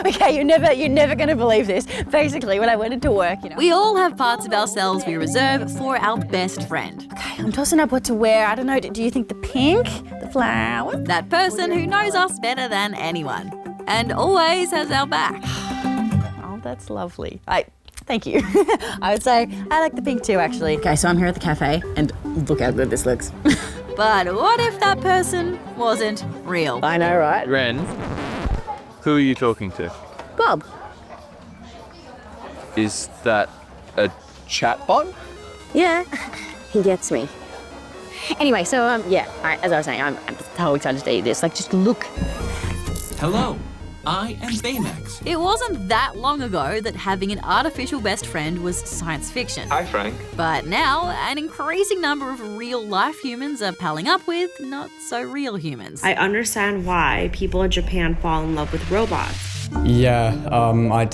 Okay, you're never gonna believe this. Basically, when I went into work, We all have parts of ourselves we reserve for our best friend. Okay, I'm tossing up what to wear. I don't know, do you think the pink? The flowers? That person who knows us better than anyone and always has our back. Oh, that's lovely. Thank you. I would say I like the pink too, actually. Okay, so I'm here at the cafe, and look how good this looks. But what if that person wasn't real? I know, right? Wren, who are you talking to? Bob. Is that a chatbot? Yeah, he gets me. Anyway, so as I was saying, I'm so excited to eat this. Like, just look. Hello, I am Baymax. It wasn't that long ago that having an artificial best friend was science fiction. Hi, Frank. But now, an increasing number of real-life humans are palling up with not-so-real humans. I understand why people in Japan fall in love with robots. Yeah, I've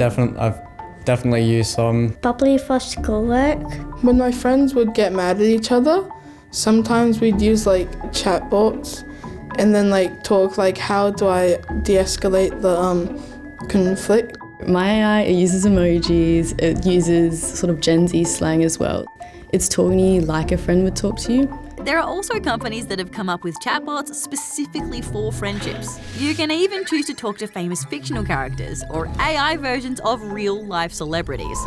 definitely used some. Probably for schoolwork. When my friends would get mad at each other, sometimes we'd use like chatbots and then like talk like, how do I de-escalate the conflict? My AI, it uses emojis, it uses sort of Gen Z slang as well. It's talking to you like a friend would talk to you. There are also companies that have come up with chatbots specifically for friendships. You can even choose to talk to famous fictional characters or AI versions of real-life celebrities.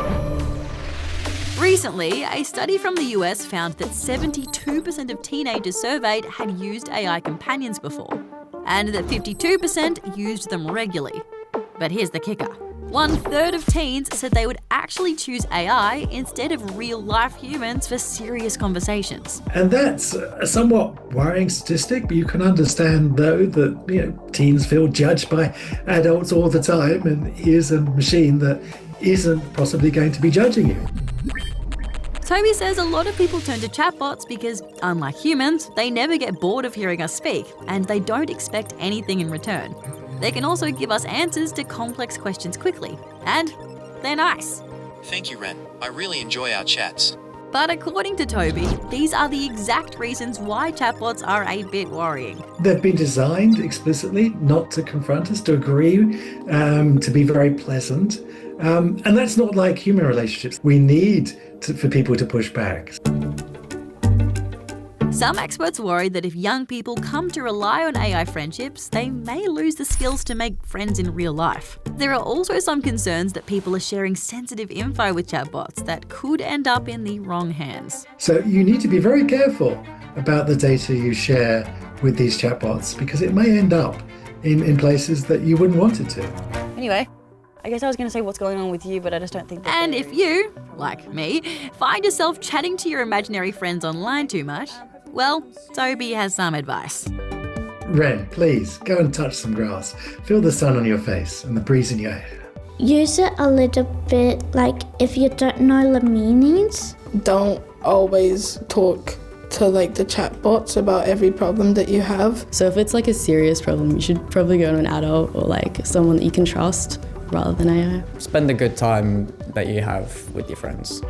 Recently, a study from the US found that 72% of teenagers surveyed had used AI companions before, and that 52% used them regularly. But here's the kicker. 1/3 of teens said they would actually choose AI instead of real-life humans for serious conversations. And that's a somewhat worrying statistic, but you can understand, though, that teens feel judged by adults all the time, and here's a machine that isn't possibly going to be judging you. Toby says a lot of people turn to chatbots because, unlike humans, they never get bored of hearing us speak, and they don't expect anything in return. They can also give us answers to complex questions quickly, and they're nice. Thank you, Wren. I really enjoy our chats. But according to Toby, these are the exact reasons why chatbots are a bit worrying. They've been designed explicitly not to confront us, to agree, to be very pleasant. And that's not like human relationships. We need for people to push back. Some experts worry that if young people come to rely on AI friendships, they may lose the skills to make friends in real life. There are also some concerns that people are sharing sensitive info with chatbots that could end up in the wrong hands. So you need to be very careful about the data you share with these chatbots, because it may end up in places that you wouldn't want it to. Anyway, I guess I was going to say what's going on with you, but I just don't think that. And if you, like me, find yourself chatting to your imaginary friends online too much, well, Toby has some advice. Wren, please, go and touch some grass. Feel the sun on your face and the breeze in your hair. Use it a little bit, like if you don't know the meanings. Don't always talk to like the chatbots about every problem that you have. So if it's like a serious problem, you should probably go to an adult or like someone that you can trust rather than AI. Spend the good time that you have with your friends.